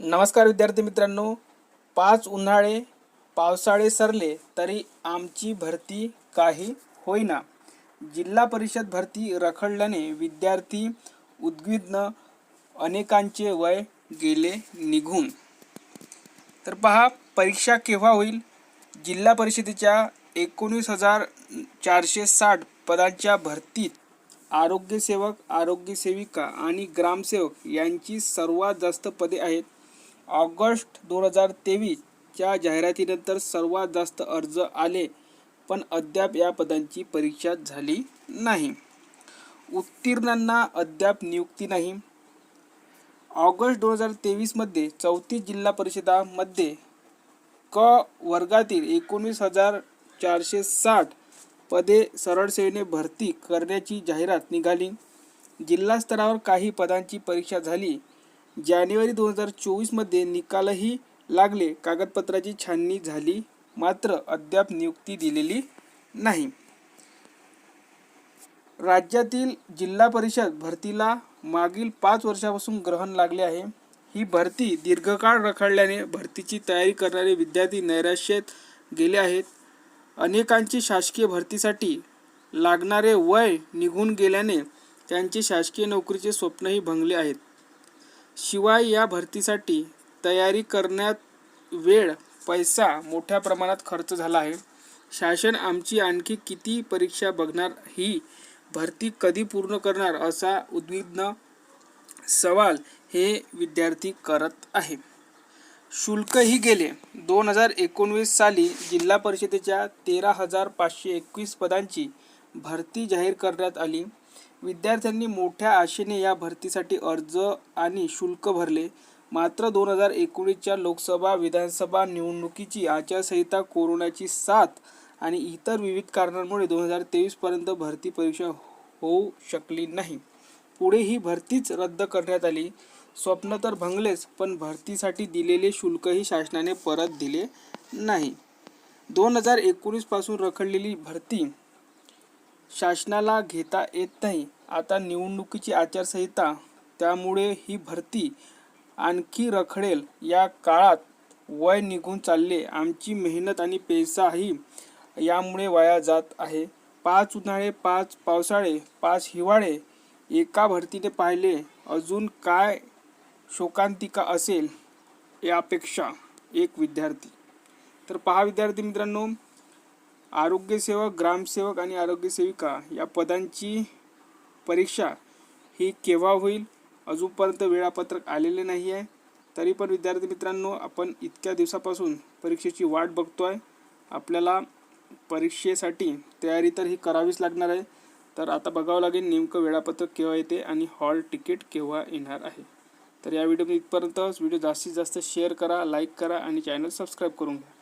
नमस्कार विद्यार्थी मित्रांनो, 5 उन्हाळे पावसाळे सरले तरी आमची भरती काही होईना. जिल्हा परिषद भरती रखडल्याने विद्यार्थी उद्विग्न, अनेकांचे वय गेले निघून. तर पहा, परीक्षा केव्हा होईल? जिल्हा परिषदेच्या 19,460 पदांच्या भरतीत आरोग्यसेवक, आरोग्यसेविका आणि ग्रामसेवक यांची सर्वात जास्त पदे आहेत. ऑगस्ट 2023च्या जाहिरातीनंतर सर्वात जास्त अर्ज आले, पण अद्याप या पदांची परीक्षा झाली नाही. उत्तीर्णांना अद्याप नियुक्ती नाही. ऑगस्ट 2023मध्ये 34 जिल्हा परिषदांमध्ये क वर्गातील 19,460 पदे सरळ सेवेने भरती करण्याची जाहिरात निघाली. जिल्हा स्तरावर काही पदांची परीक्षा झाली. जानेवारी 2024मध्ये निकालही लागले. कागदपत्राची छाननी झाली, मात्र अद्याप नियुक्ती दिलेली नाही. राज्यातील जिल्हा परिषद भरतीला मागील 5 वर्षापासून ग्रहण लागले आहे. ही भरती दीर्घकाळ रखडल्याने भरतीची तयारी करणारे विद्यार्थी नैराश्यात गेले आहेत. अनेकांचे शासकीय भरतीसाठी लागणारे वय निघून गेल्याने त्यांचे शासकीय नोकरीचे स्वप्नही भंगले आहेत. शिवाय या भरतीसाठी तयारी करण्यात वेळ, पैसा मोठ्या प्रमाणात खर्च झाला आहे. शासन आमची आणखी किती परीक्षा बघणार, ही भरती कधी पूर्ण करणार, असा उद्विग्न सवाल हे विद्यार्थी करत आहे. शुल्कही गेले. 2019 साली जिल्हा परिषदेच्या 13,521 पदांची भरती जाहीर करण्यात आली. विद्यार्थ्यांनी मोठ्या आशेने या भरतीसाठी अर्ज आणि शुल्क भरले. मात्र 2019च्या लोकसभा, विधानसभा निवडणुकीची आचारसंहिता, कोरोनाची साथ आणि इतर विविध कारणांमुळे 2023 पर्यंत भरती परीक्षा होऊ शकली नाही. पुढे ही भरतीच रद्द करण्यात आली. स्वप्न तर भंगलेच, पण भरतीसाठी दिलेले शुल्कही शासनाने परत दिले नाही. 2019 पासून रखडलेली भरती शासनाला घेता येत नाही. आता निवडणुकीची आचारसंहिता, त्यामुळे ही भरती आणखी रखडेल. या काळात वय निघून चालले. आमची मेहनत आणि पैसाही यामुळे वाया जात आहे. 5 उन्हाळे, 5 पावसाळे, 5 हिवाळे एका भरतीने पाहिले. अजून काय शोकांतिका असेल यापेक्षा, एक विद्यार्थी. तर पहा विद्यार्थी मित्रांनो, आरोग्यसेवक, ग्रामसेवक आणि आरोग्यसेविका या पदांची परीक्षा ही केव्हा होईल? अजूनपर्यंत वेळापत्रक आलेले नाही आहे. तरी पण विद्यार्थी मित्रांनो, आपण इतक्या दिवसापासून परीक्षेची वाट बघतोय. आपल्याला परीक्षेसाठी तयारी तर ही करावीच लागणार आहे. तर आता बघावं लागेल नेमकं वेळापत्रक केव्हा येते आणि हॉल तिकीट केव्हा येणार आहे. तर या व्हिडिओमध्ये इथपर्यंतच. व्हिडिओ जास्तीत जास्त शेअर करा, लाईक करा आणि चॅनल सबस्क्राईब करून घ्या.